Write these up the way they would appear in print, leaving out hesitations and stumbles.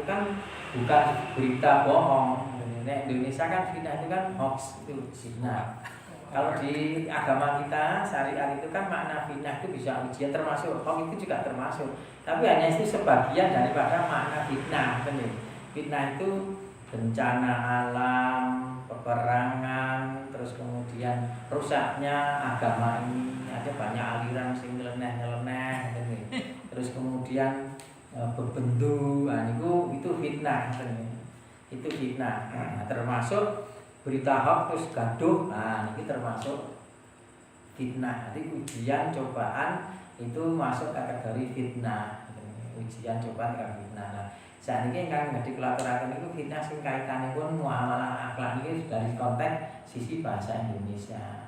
kan bukan berita bohong. Indonesia kan fitnah itu kan hoax itu fitnah. Kalau di agama kita syariat itu kan makna fitnah itu bisa ujian termasuk hoax itu juga termasuk. Tapi hanya itu sebagian daripada makna fitnah. Fitnah itu bencana alam, peperangan, terus kemudian rusaknya agama ini, ada banyak aliran sing nyeleneh, terus kemudian bebendu, itu fitnah, itu fitnah. Nah, termasuk berita hoax terus gaduh, ini termasuk fitnah. Jadi ujian cobaan itu masuk kategori fitnah. Ujian cobaan kategori fitnah. Nah, saat ini kan dikelaturakan itu fitnah sing kaitannya pun muamalah akhlak ini dari konteks sisi bahasa Indonesia.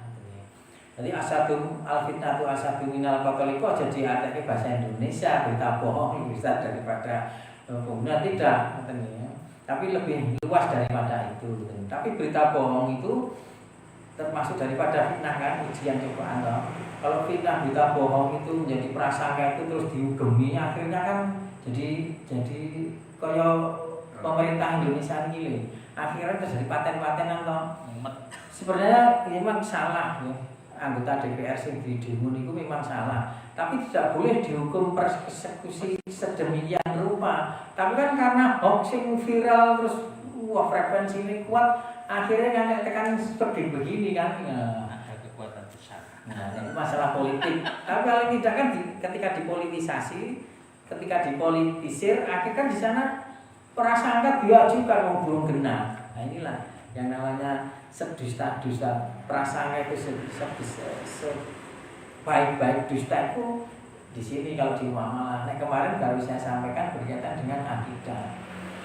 Jadi asadum al fitnah itu asadum minal katoliko jadi artinya bahasa Indonesia berita bohong bisa daripada kemudian tidak, tapi lebih luas daripada itu. Tapi berita bohong itu termasuk daripada fitnah kan, ujian cobaan toh. Kalau fitnah berita bohong itu menjadi prasangka itu terus diugemi, akhirnya kan jadi kaya pemerintah Indonesia ini akhirnya terjadi paten-patenan toh. Sebenarnya memang salah ya. Anggota DPR sing di demo itu memang salah, tapi tidak boleh dihukum persekusi sedemikian rupa. Tapi kan karena hoax yang viral terus frekuensi ini kuat, akhirnya kan tekan seperti begini kan. Ada kekuatan besar. Nah, itu masalah politik. Tapi kalau tidak kan ketika dipolitisasi, ketika dipolitisir, akhirnya kan di sana prasangka diajukan belum genap. Nah, inilah yang namanya sedusta prasangka itu sebaik-baik dusta itu di sini kalau di muamalah. Nah, kemarin baru saya sampaikan berkaitan dengan akidah.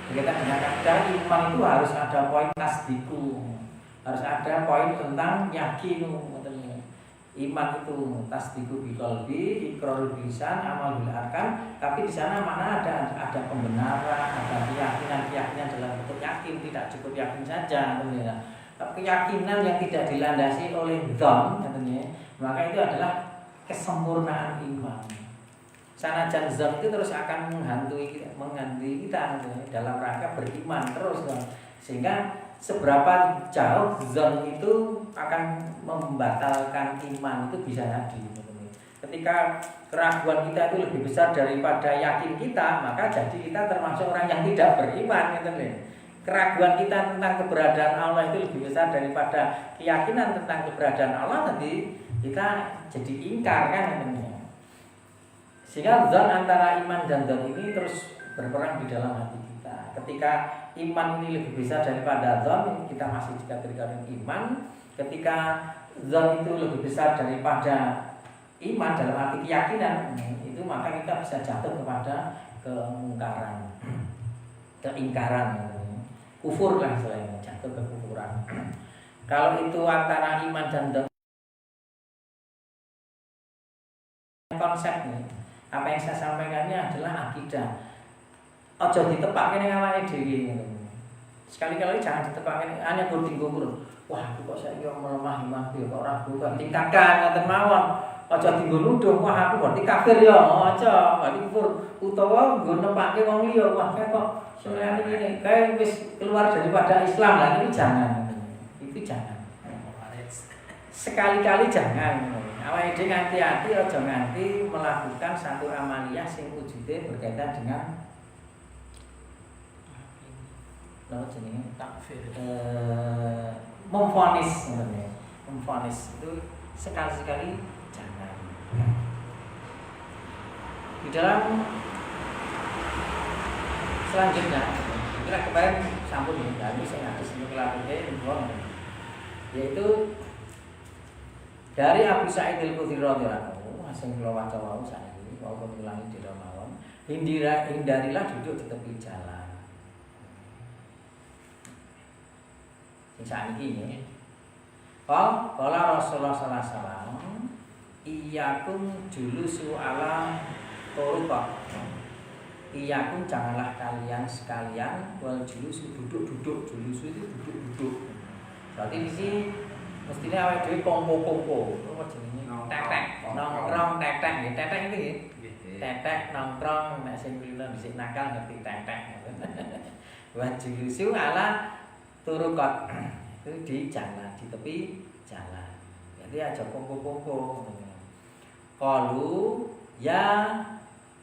Berkaitan dengan akidah, iman itu harus ada poin tasdiku, harus ada poin tentang yakinu. Iman itu tasdiku bil qalbi, iqrarul lisan, amal bil arkan. Tapi di sana mana ada pembenaran, ada keyakinan dalam bentuk yakin, tidak cukup yakin saja, tentunya. Keyakinan yang tidak dilandasi oleh dzan, katanya, maka itu adalah kesempurnaan iman. Sanajan dzan itu terus akan menghantui kita dalam rangka beriman terus, sehingga seberapa jauh dzan itu akan membatalkan iman itu bisa jadi. Ketika keraguan kita itu lebih besar daripada yakin kita, maka jadi kita termasuk orang yang tidak beriman, Keraguan kita tentang keberadaan Allah itu lebih besar daripada keyakinan tentang keberadaan Allah, nanti kita jadi ingkar kan, Sehingga zon antara iman dan zon ini terus berperang di dalam hati kita. Ketika iman ini lebih besar daripada zon, kita masih dikategorikan iman. Ketika zon itu lebih besar daripada iman dalam arti keyakinan, itu maka kita bisa jatuh kepada keingkaran, kufur lah istilahnya, jatuh ke kufuran. Kalau itu antara iman dan zon, konsep nih, apa yang saya sampaikannya adalah akidah. Ojo ditepaknya ning awake dhewe. Sekali-kali jangan ditepaknya hanya tinggung. Wah, kok saya iki melemah imanku kok ora buka tingkatkan ngoten mawon. Aja tinggo nuduh, wah aku berarti kafir ya. Aja, berarti kufur utawa nggo nepake wong liya. Wah, kok selera ini kayak wis keluar daripada Islam lah, ini jangan. Itu jangan. Sekali-kali jangan. Awake dhewe hati-hati aja nganti melakukan satu amaliyah sing wujude berkaitan dengan apa jenenge takfir, memvonis sebenarnya. Memvonis itu sekali-sekali jangan. Di dalam selanjutnya, kita kemarin sampun ya, ini saya ada sini kelatihnya, yaitu dari Abu Sa'id al-Khudri radhiyallahu anhu, sing kula waca wau saiki, wau pengulangi di mawon. Hindarilah duduk di tepi jalan. Sing sakniki nggih. Qala Rasulullah sallallahu alaihi wasallam, iyyakum julusu ala turuq. Iyyakum janganlah kalian sekalian wal julusu duduk-duduk, julusu itu duduk-duduk. Berarti di sini mestinya awake dhewe kongko-kongko, apa jenenge? Tetek, nongkrong tetek nggih. Tetek iki nggih. Tetek nongkrong nek sing kulino dhisik nakal ngerti tetek. Wa julusu ala turuqat. Itu di jalan, di tepi jalan. Jadi aja kongko-kongko. Qalu ya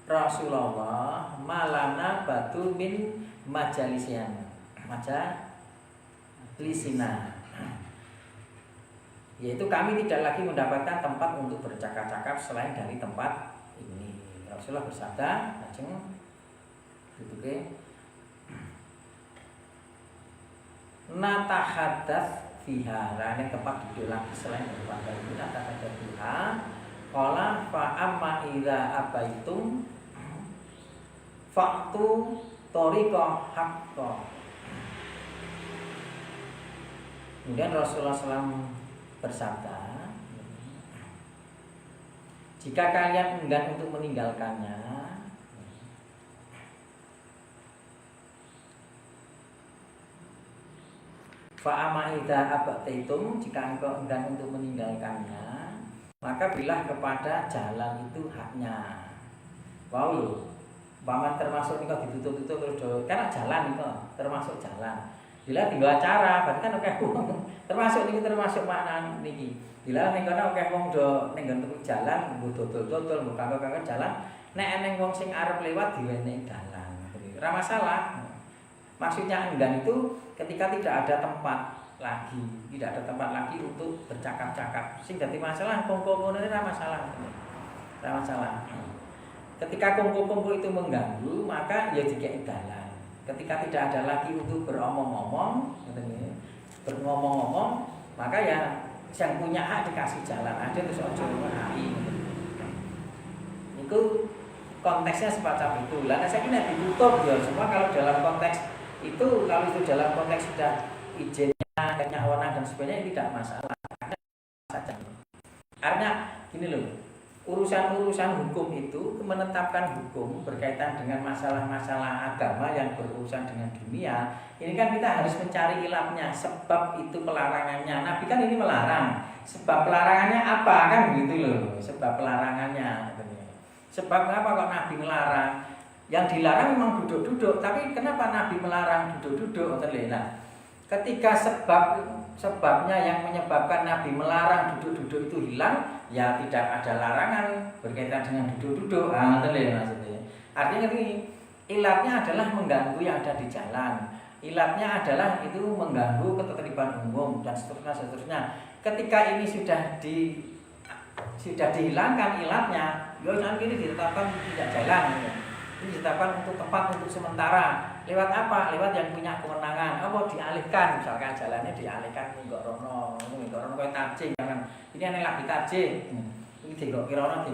Rasulullah malana batu min majalisian. Majalisina. Yaitu kami tidak lagi mendapatkan tempat untuk bercakap-cakap selain dari tempat ini. Rasulullah bersabda, lajeng duduke natahadats fiha. Lah nek tempat duduk lagi selain daripada itu natahadats fiha. Qala fa amma idza abaitum fa'tu tariqa haqqa. Kemudian Rasulullah SAW bersabda, jika kalian enggan untuk meninggalkannya, fa'ama idza abataitum, jika engkau enggan untuk meninggalkannya, maka bilah kepada jalan itu haknya. Wow lho, paman termasuk ini kok ditutup-tutup terus kan jalan itu termasuk jalan. Bila tinggal acara, berarti kan akeh wong. Termasuk niki termasuk makna niki. Bila ning kono akeh wong do ning nggon jalan, nggo dodol-dodol, nggo kanggo-kanggo jalan, nek eneng wong sing arep lewat diwenehi dalan. Ora masalah. Maksudnya enggan itu ketika tidak ada tempat lagi, tidak ada tempat lagi untuk bercakap-cakap. Sing dadi masalah kongko-kongko ini ora masalah. Ora masalah. Ketika kongko-kongko itu mengganggu, maka ya dikek dalan. Ketika tidak ada lagi untuk beromong-omong, berngomong-ngomong, maka ya yang punya hak dikasih jalan aja terus ojo menghai. Itu konteksnya semacam itu. Lah saya kira ditutup ya, cuma kalau dalam konteks itu, kalau itu dalam konteks sudah izinnya, kenyawanan dan sebagainya tidak masalah. Artinya gini loh. Urusan-urusan hukum itu menetapkan hukum berkaitan dengan masalah-masalah agama yang berurusan dengan dunia. Ini kan kita harus mencari ilahnya, sebab itu pelarangannya. Nabi kan ini melarang. Sebab pelarangannya apa kan gitu loh. Sebab pelarangannya. Sebab kenapa kok Nabi melarang? Yang dilarang memang duduk-duduk, tapi kenapa Nabi melarang duduk-duduk? Nah, ketika sebabnya yang menyebabkan Nabi melarang duduk-duduk itu hilang, ya tidak ada larangan berkaitan dengan duduk-duduk. Maksudnya. Artinya ini ilatnya adalah mengganggu yang ada di jalan. Ilatnya adalah itu mengganggu ketertiban umum dan seterusnya. Ketika ini sudah dihilangkan ilatnya, ya nanti ini ditetapkan tidak jalan. Ini ditetapkan untuk tempat untuk sementara. Lewat apa? Lewat yang punya kewenangan. Apa dialihkan? Misalkan jalannya dialihkan minggok rono koyo tajing kan. Ini aneh lagi tajing. Ini tinggal kirono.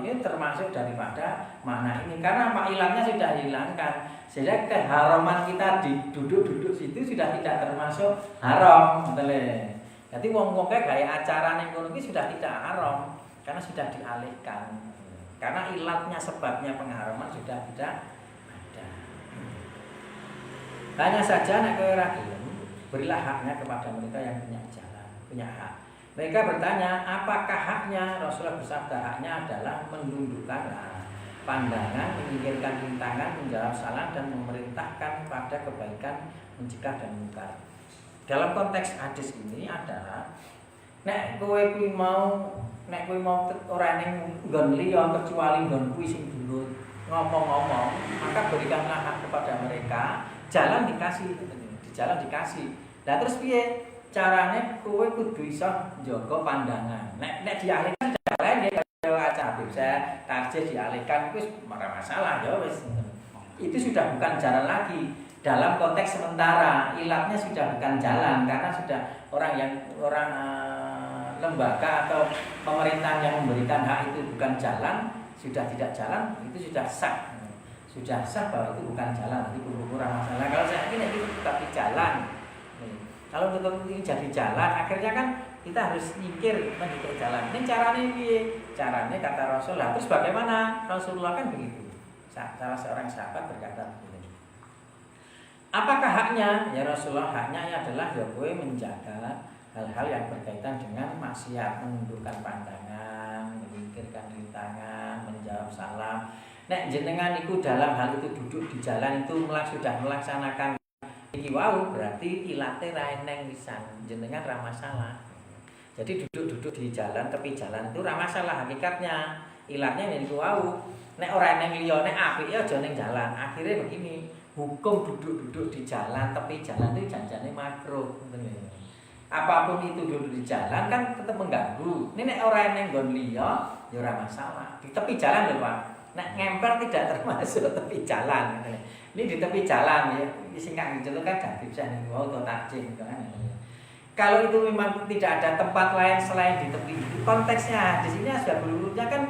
Ini termasuk daripada makna ini. Karena ilangnya sudah hilangkan. Sehingga keharaman kita di duduk-duduk situ sudah tidak termasuk haram. Jadi wong-wong kayak acara ning ngono iki sudah tidak haram karena sudah dialihkan. Karena ilatnya, sebabnya pengharaman sudah tidak ada. Hanya saja nek kowe ora gelem, berilah haknya kepada mereka yang punya jalan, punya hak. Mereka bertanya, apakah haknya? Rasulullah bersabda, haknya adalah menundukkan pandangan, menyingkirkan rintangan, menjawab salam dan memerintahkan pada kebaikan, mencegah dan mungkar. Dalam konteks hadis ini adalah nek kowe kuwi mau ora ning nggon liya kecuali nggon kuwi sing dulu ngomong-ngomong, maka berikanlah hak kepada mereka, jalan dikasih, di jalan dikasih. Lah terus piye carane kowe kudu iso njaga pandangan. Nek dialihkan jalan ya acara bisa tarjih dialihkan wis ora masalah ya wis. Itu sudah bukan jalan lagi. Dalam konteks sementara, ilatnya sudah bukan jalan karena sudah orang lembaga atau pemerintah yang memberikan hak itu bukan jalan, sudah tidak jalan, itu sudah sah bahwa itu bukan jalan, itu kurang masalah. Kalau saya yakin itu tapi jalan. Kalau betul ini jadi jalan, akhirnya kan kita harus nyingkir menuju jalan. Ini caranya piye? Caranya kata Rasulullah. Terus bagaimana? Rasulullah kan begitu. Salah seorang sahabat berkata begini. Apakah haknya? Ya Rasulullah, haknya adalah ya kowe menjaga hal-hal yang berkaitan dengan maksiat, menundukkan pandangan, menyingkirkan rintangan, menjawab salam. Nek jenengan itu dalam hal itu duduk di jalan itu sudah melaksanakan iki wau berarti ilate ra eneng pisan, jenengan ra masalah. Jadi duduk-duduk di jalan, tepi jalan itu ra masalah hakikatnya. Ilatnya niku wau. Nek ora eneng liya, nek apike aja ning jalan. Akhirnya begini, hukum duduk-duduk di jalan, tepi jalan itu janjane makruh, ngoten lho. Apapun itu duduk di jalan kan tetap mengganggu. Ini nek ora eneng nggon liya, ya ora masalah. Di tepi jalan lho, Pak. Nek ngempel tidak termasuk tepi jalan. Ini di tepi jalan ya, singkat gitu kan gak bisa nih, wow, atau takjil gitu kan. Kalau itu memang tidak ada tempat lain selain di tepi, konteksnya di sini sudah berurutnya kan,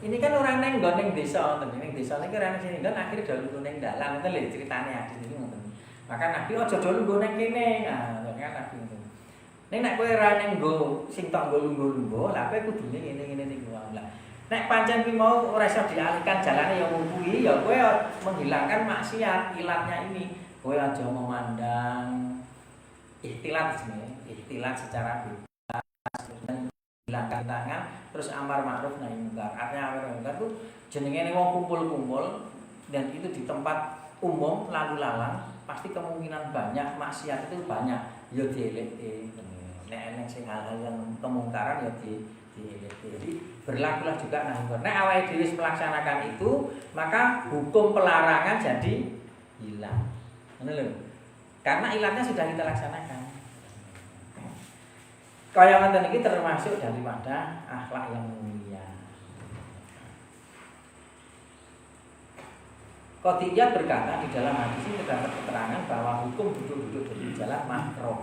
ini kan orang neng goneng desa, neng desa ini kan sini kan akhirnya dulu neng dalam itu lihat ceritanya di sini ngoten. Maka nabi ojo dulu goneng kene, nah kan nabi itu. Neng nak kue raneng go, sing tok go lunggo, lah kue kudu ini niku lah. Nek pancen ki mau ora iso dialihkan jalane ya kuwi ya kowe menghilangkan maksiat, ilatnya ini. Kowe aja memandang ikhtilat sini, ikhtilat secara bebas dan hilangkan tangan terus amar ma'ruf nahi munkar. Artinya amar ma'ruf munkar itu jenenge wong kumpul-kumpul dan itu di tempat umum lalu lalang pasti kemungkinan banyak maksiat itu banyak. Ya dielek nek eneng sing hal-hal yang kemungkaran ya jadi berlakulah juga nahi munkar. Nek awake dhewe melaksanakan itu, maka hukum pelarangan jadi hilang. Ngono lho. Karena ilatnya sudah kita laksanakan. Kaya ngoten iki termasuk daripada akhlak yang mulia. Qatiyah berkata di dalam hadis ini terdapat keterangan bahwa hukum duduk-duduk di jalan makruh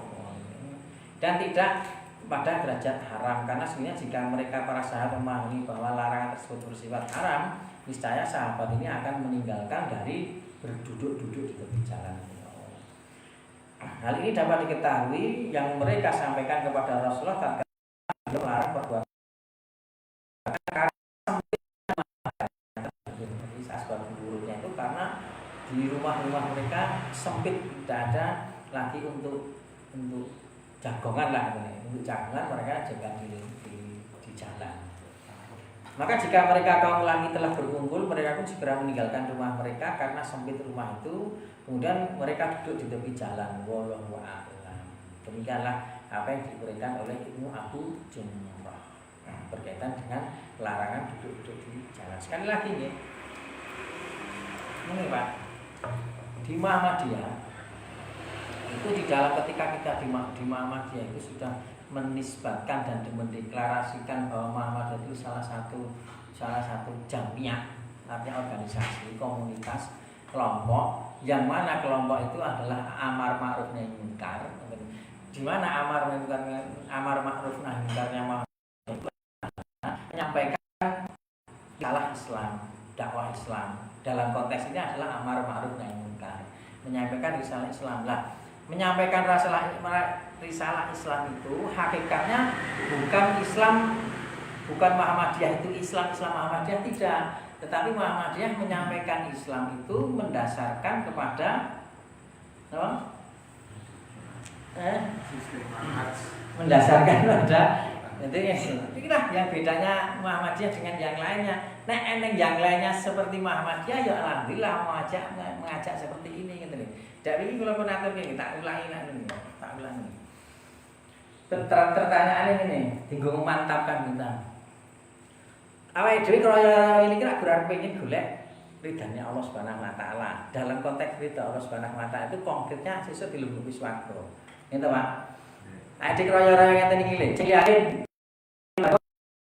dan tidak pada derajat haram, karena sebenarnya jika mereka para sahabat memahami bahwa larangan tersebut bersifat haram, niscaya sahabat ini akan meninggalkan dari berduduk-duduk di tepi jalan. Hal ini dapat diketahui yang mereka sampaikan kepada Rasulullah tatkala melarang perbuatan asbab buruknya itu karena di rumah-rumah mereka sempit, tidak ada lagi untuk jagongan lah, untuk jagongan mereka jaga di jalan. Maka jika mereka kaum laki telah berkumpul, mereka pun segera meninggalkan rumah mereka karena sempit rumah itu. Kemudian mereka duduk di tepi jalan. Wallahu a'lam. Demikianlah apa yang diberikan oleh Ibnu Abu Jumrah berkaitan dengan larangan duduk-duduk di jalan. Sekali lagi nih, ini Pak, di Muhammadiyah itu di dalam ketika kita di Muhammadiyah itu sudah menisbatkan dan mendeklarasikan bahwa Muhammadiyah itu salah satu jamiah, artinya organisasi, komunitas, kelompok yang mana kelompok itu adalah amar ma'ruf nahi munkar. Di mana amar ma'ruf nahi munkarnya menyampaikan dakwah Islam. Dalam konteks ini adalah amar ma'ruf nahi munkar, menyampaikan risalah Islam lah. Menyampaikan risalah Islam itu hakikatnya bukan Islam, bukan Muhammadiyah itu Islam Muhammadiyah tidak, tetapi Muhammadiyah menyampaikan Islam itu mendasarkan kepada apa? Mendasarkan pada itulah yang bedanya Muhammadiyah dengan yang lainnya. Nah, eneng yang lainnya seperti Muhammadiyah ya alhamdulillah mengajak seperti ini gitu nih. Dari ini kalau pun atur ini tak ulangi. Pertanyaan ini tinggal memantapkan kita. Awake dhewe kaya ini kira kurang pengen golek ridane Allah Subhanahu wa taala. Dalam konteks ridha Allah Subhanahu wa taala itu konkretnya sesuk dilungguhi swarga. Ngene Pak. Ade kaya ngeten iki lho, ciliake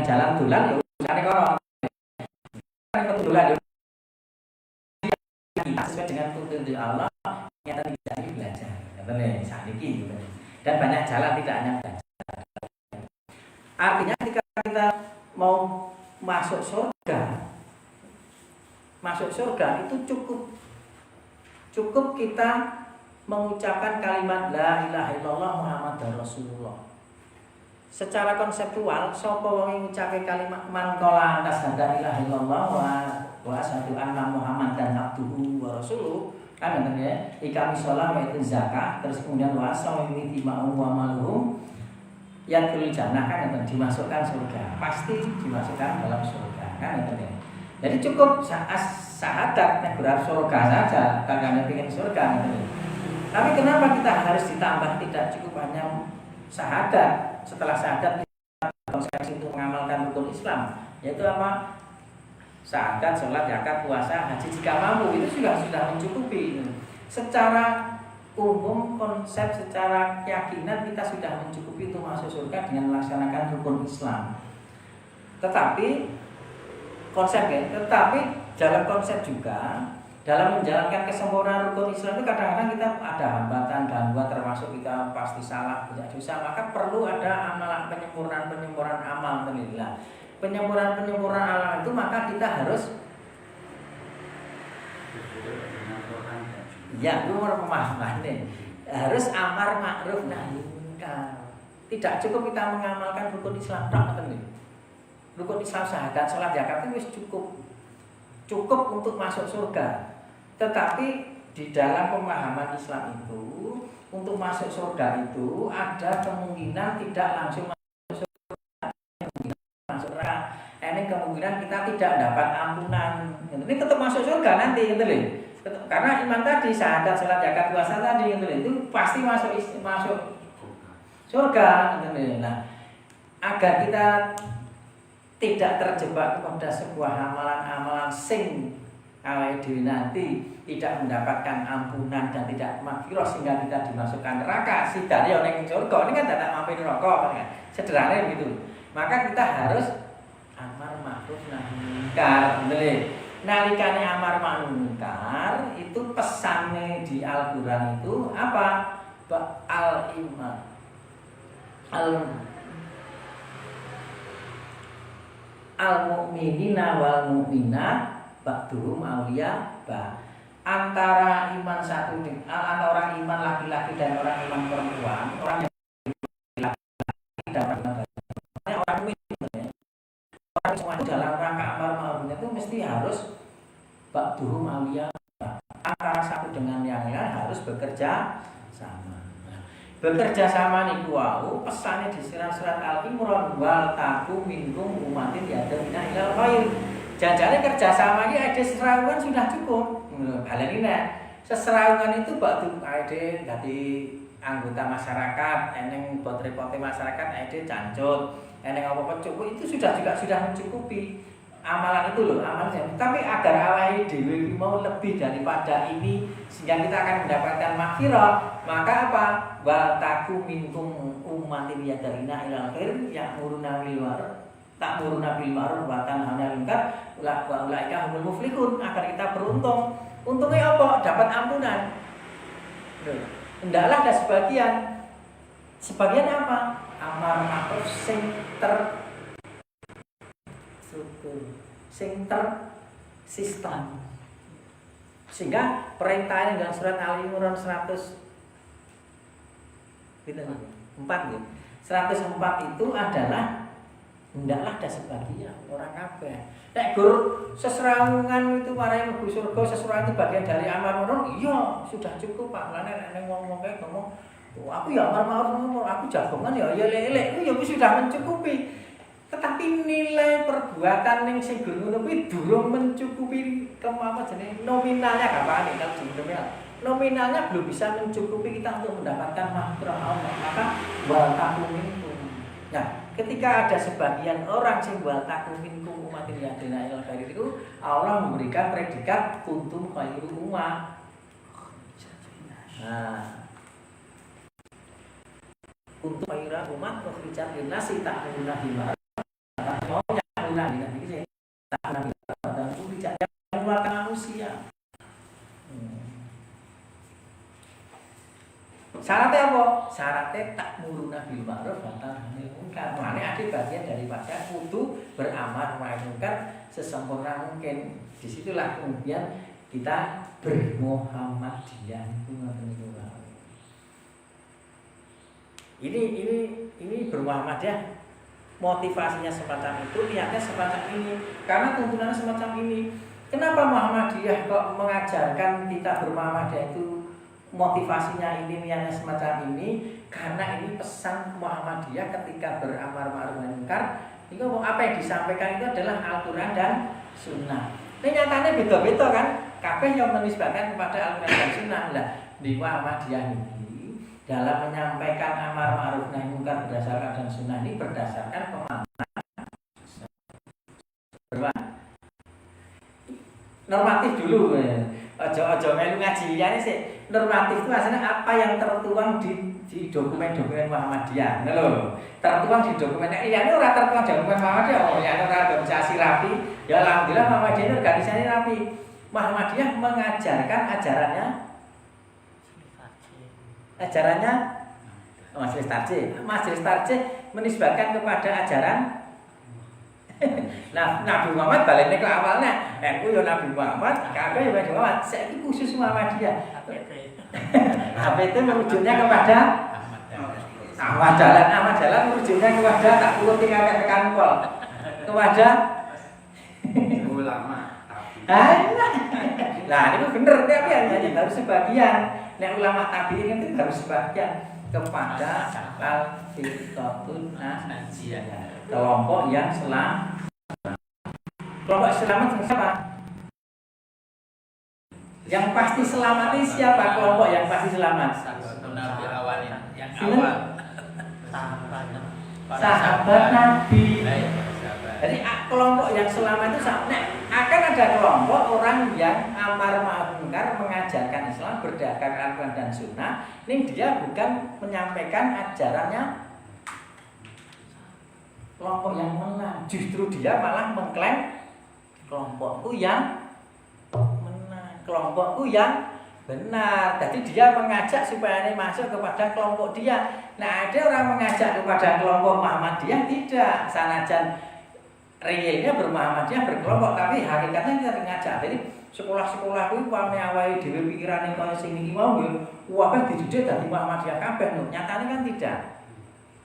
jalan dolan yo usane kono. Kan dolan yo sesuai dengan tuntunan Allah nyata tidak belajar. Ngeten saat ini gitu. Dan banyak jalan tidak hanya belajar. Artinya ketika kita mau masuk surga itu cukup kita mengucapkan kalimat la ilaha illallah Muhammadar Rasulullah. Secara konseptual sapa wong ngucape kalimat man qala la ilaha illallah wa asyhadu anna Muhammadan abduhu wa rasuluh, kan bener ya, iqami shalah wa itu zakat, terus kemudian wa sawmi ma'um wa maluhum yadkhulul jannah, kan dimasukkan surga, pasti dimasukkan dalam surga, kan bener ya. Jadi cukup syahadat nek berarti surga saja, kan pengen surga gitu. Tapi kenapa kita harus ditambah, tidak cukup hanya syahadat? Setelah syahadat kita konsekuensi untuk mengamalkan rukun Islam, yaitu apa? Syahadat, sholat, zakat, puasa, haji jika mampu, itu sudah mencukupi. Secara umum konsep, secara keyakinan kita sudah mencukupi untuk masuk surga dengan melaksanakan rukun Islam. Tetapi dalam konsep juga dalam menjalankan kesempurnaan rukun Islam itu kadang-kadang kita ada hambatan, gangguan, termasuk kita pasti salah, banyak dosa, maka perlu ada amalan penyempurnaan amal. Penyempurnaan amal itu maka kita harus nomor pemahaman nih, harus amar ma'ruf nahi munkar. Tidak cukup kita mengamalkan rukun Islam tok, rukun Islam syahadat, sholat, zakat itu cukup untuk masuk surga. Tetapi di dalam pemahaman Islam itu, untuk masuk surga itu ada kemungkinan tidak langsung masuk surga, masuk neraka. Ini kemungkinan kita tidak dapat ampunan. Ini tetap masuk surga nanti, gitu loh. Karena iman tadi, syahadat, sholat, zakat, puasa tadi, gitu loh, itu pasti masuk surga, gitu loh. Nah, agar kita tidak terjebak kepada sebuah amalan-amalan sing awake dhewe nanti tidak mendapatkan ampunan dan tidak maghfirah sehingga kita dimasukkan neraka, sidane yo ning surga, ini kan tidak mampu neraka kan. Sederhana gitu. Maka kita harus amar ma'ruf nahi munkar. Nalikane amar ma'ruf munkar itu pesannya di Al-Qur'an itu apa? Al-iman. Al-mu'minina wal mu'minat ba'duhum awliya ba. Antara iman satu antara orang iman laki-laki dan orang iman perempuan, orang yang laki-laki dan orang mukmin, orang semua dalam rangka amar ma'ruf itu mesti harus ba'duhum awliya ba. Antara satu dengan yang lain harus bekerja sama. Bekerja sama niku wau pesane di surat Al-Imran, wal taku minkum umatin yaduna ilal khair. Janjane kerja sama iki ada serawungan sudah cukup. Baleni nek seserawungan itu batu ade dadi anggota masyarakat, eneng repot-repote masyarakat ade cancut, eneng apa-apa cukup itu sudah mencukupi. Amalan itu loh, amalan. Tapi agar awake dhewe iki mau lebih daripada ini sehingga kita akan mendapatkan maghfirah, maka apa? Wa taku minkum ummatin yadarina ilal khair ya'muruna bil ma'ruf ta'muruna bil ma'ruf wa tanhauna 'anil munkar wa ulaika humul muflihun. Agar kita beruntung. Untungnya apa? Dapat ampunan. Hendaklah ada sebagian apa? Amar ma'ruf sing sistem. Sehingga perintahnya dalam surat Al-Imran 104 itu adalah hendaklah ada sebagian orang kabeh. Nek gur seserangan itu marai mlebu surga, seserangan itu bagian dari amar ma'ruf, iya sudah cukup Pak. Lan nek ngomong kayak ngomong, aku ya amar ma'ruf, aku jagongan ya lelek, itu ya sudah mencukupi. Tetapi nilai perbuatan yang sing ngono kuwi durung mencukupi nominalnya kapan kalau nominal. Nominalnya belum bisa mencukupi kita untuk mendapatkan maghfirah Allah. Maka wal takum minkum. Nah, ketika ada sebagian orang sing wal takum minkum umatin yadina ilal khair itu Allah memberikan predikat kuntum khairu ummah. Nah, kuntum khairu ummah ukhrijat lin-nasi ta'muruna bil ma'ruf mau nyakuna ini tak nabi dan bijak yang mengeluarkan manusia. Syaratnya apa? Syaratnya tak muruna bil ma'ruf wa tanhauna 'anil munkar. Maknanya ada bagian daripada kudu beramar ma'ruf munkar sesempurna mungkin. Disitulah kemudian kita bermuhammadiyah. Ini bermuhammadiyah. Motivasinya semacam itu, niatnya semacam ini. Karena tuntunannya semacam ini. Kenapa Muhammadiyah kok mengajarkan kita bermuhammadiyah itu? Motivasinya ini, niatnya semacam ini. Karena ini pesan Muhammadiyah ketika beramar ma'ruf nahi munkar. Itu apa yang disampaikan itu adalah Al-Quran dan Sunnah. Ini nyatanya beda-beda kan? Kabeh yang menisbahkan kepada Al-Quran dan Sunnah. Lah, di Muhammadiyah ini dalam menyampaikan amar ma'ruf nahi munkar berdasarkan dan sunnah ini berdasarkan pemahaman normatif dulu. Ojo melu ngaji liyane sih. Normatif itu maksudnya apa yang tertuang di dokumen-dokumen Muhammadiyah. Ngono lho. Tertuang di dokumen liyane ora tertuang di dokumen Muhammadiyah. Oh, ya ora organisasi rapi. Ya alhamdulillah Muhammadiyah ini organisasi rapi. Muhammadiyah mengajarkan ajarannya Majelis Tarjih menisbatkan kepada ajaran nah, Nabi Muhammad baliknya ke awalnya aku ya Nabi Muhammad, kakak ya Nabi Muhammad saya ini khusus Muhammadiyah itu merujuknya kepada Ahmad Jalan merujuknya kepada tak perlu tinggal tekan pol kepada ulama nah ini bener tapi hanya baru sebagian ulama tabi'in itu baru sebagian kepada al-firqatun najiyah kelompok yang selamat. Kelompok selamat siapa? Yang pasti selamat ini siapa? Kelompok yang pasti selamat. Nabi awalnya, yang awal. Sahabat Nabi. Jadi kelompok yang selamat itu akan ada kelompok orang yang amar ma'ruf munkar mengajarkan Islam berdasarkan Al-Quran dan Sunnah. Ini dia bukan menyampaikan ajarannya kelompok yang menang, justru dia malah mengklaim kelompokku yang menang, kelompokku yang benar. Jadi dia mengajak supaya ini masuk kepada kelompok dia. Nah, ada orang mengajak kepada kelompok Muhammadiyah tidak, sanajan realnya bermuhammadiyah berkelompok, tapi hakikatnya kita ngajak. Jadi sekolah-sekolah kuwi pamane awake dhewe pikirane kaya sing iki mau nggih, kabeh dididik dadi Muhammadiyah kabeh. Nyatane kan tidak.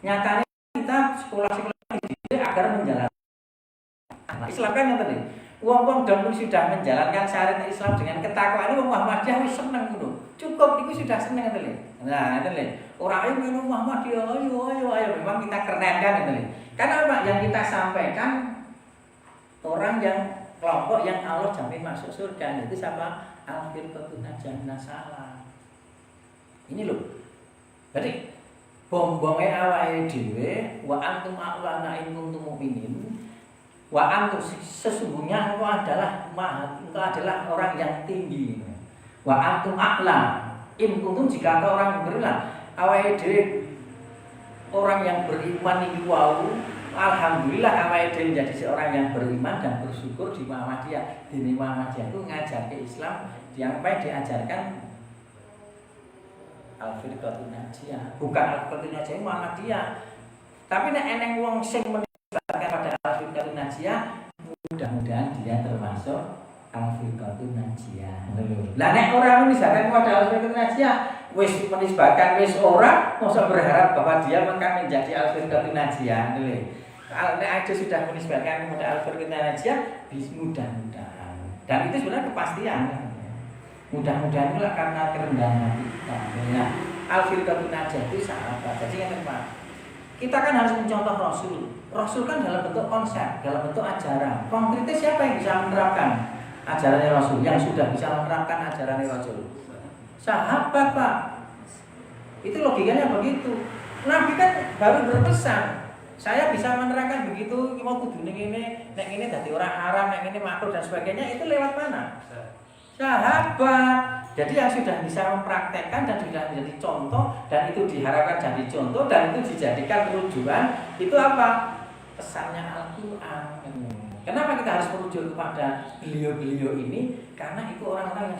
Nyatane kita sekolah-sekolah dididik agar menjalankan Islam kan yang tadi. Wong-wong dan sudah menjalankan syariat Islam dengan ketakwaan, wong Muhammadiyah wis seneng ngono. Cukup iku sudah seneng ngene lho. Nah, ngene lho. Ora ayo melu Muhammadiyah, ayo memang kita keren kan ngene lho. Karena apa yang kita sampaikan orang yang kelompok yang Allah jamin masuk surga itu siapa? Al-firqatun najiyah salah. Ini loh. Jadi bombonge awake dhewe wa antum a'lana in kuntum mu'minin. Wa antum sesungguhnya engkau adalah orang yang tinggi. Wa antum a'la in kuntum jika engkau orang beriman. Awake dhewe orang yang beriman iki wau alhamdulillah awake dhewe menjadi seorang yang beriman dan bersyukur di Muhammadiyah. Di Muhammadiyah itu ngajarke Islam yang baik diajarkan al-firqatun najiyah, bukan al-firqatun najiyah Muhammadiyah. Tapi nek eneng wong sing menisbatkan pada al-firqatun najiyah, mudah-mudahan dia termasuk al-firqatun najiyah. Lah nek ora menisbatkan pada al-firqatun najiyah, wis menisbatkan wis ora, mosok berharap bahwa dia akan menjadi al-firqatun najiyah. Kalau ada sudah menisbatkan kepada al-firqatun najiyah, mudah-mudahan. Dan itu sebenarnya kepastian. Mudah-mudahan itulah karena kerendahan hati kita. Nah, al-firqatun najiyah itu sahabat. Jadi kan Pak, kita kan harus mencontoh Rasul. Rasul kan dalam bentuk konsep, dalam bentuk ajaran. Konkretnya siapa yang bisa menerapkan ajarannya Rasul? Yang sudah bisa menerapkan ajarannya Rasul? Sahabat Pak. Itu logikanya begitu. Nabi kan baru berpesan. Saya bisa menerangkan begitu, mau kudu ning ngene, nek ngene dadi ora haram, nek ngene makruh dan sebagainya, itu lewat mana? Sahabat. Jadi yang sudah bisa mempraktekkan dan sudah menjadi contoh dan itu diharapkan jadi contoh dan itu dijadikan rujukan, itu apa? Pesannya Al-Qur'an. Kenapa kita harus merujuk kepada beliau-beliau ini? Karena itu orang-orang yang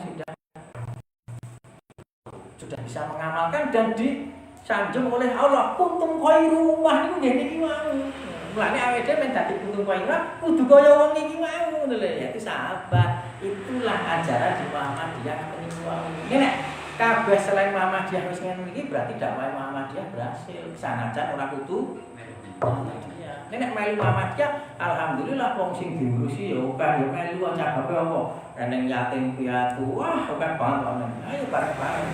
sudah bisa mengamalkan dan disanjung oleh Allah. Kuntum khairu ummah niku nggih niki mau. Mulane awake dhewe men dadi kuntum khairu kudu kaya wong iki mau ngono lho. Yaitu sahabat. Itulah ajaran di Muhammadiyah niku wae. Nek kabeh selain Muhammadiyah wis ngene iki berarti dakwah Muhammadiyah berhasil. Sanajan ora kudu Muhammadiyah. Nek melu Muhammadiyah alhamdulillah wong sing diurusi ya akeh ya melu cababe apa. Eneng yatim piatu. Wah, akeh banget. Ayo bareng-bareng.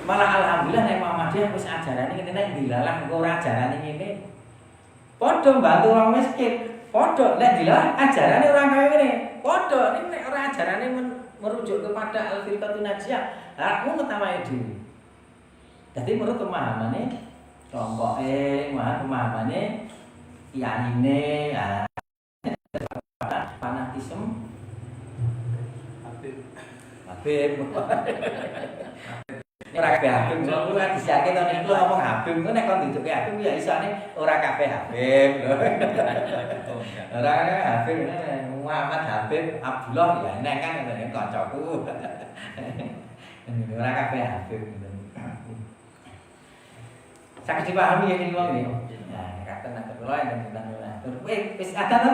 Malah alhamdulillah nek Muhammadiyah wis ajarane ngene nek dilalah engko ora ajarane ngene. Padha bantu wong miskin. Padha nek dilalah ajarane ora kaya ngene. Padha nek ora ajarane merujuk kepada al-firqatun najiyah, Aku ngetawai dhewe. Dadi menurut pemahamane kelompoke, pemahamane yanine, fanatisme Habib. Ora kabeh Habib, kok ora disake to niku ngomong Habib, kok nek kon dicuke Habib ya isane ora kabeh Habib lho. Ora Habib, Muhammad Habib Abdullah ya nek kan ngene kancaku. Ora kabeh Habib. Sakit dipahami ya iki wong iki. Nah, katen nek kula enten atur. Wis ada to?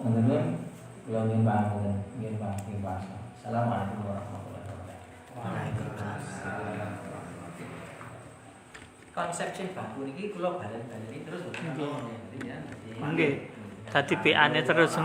Ngono. Kula nyuwun pangapunten, nggih Pak, nggih Pak. Assalamualaikum warahmatullahi wabarakatuh. Waalaikumsalam. Konsep sing baku niki kula balen-baleni terus lho. Nggih. Dadi PA-ne terus.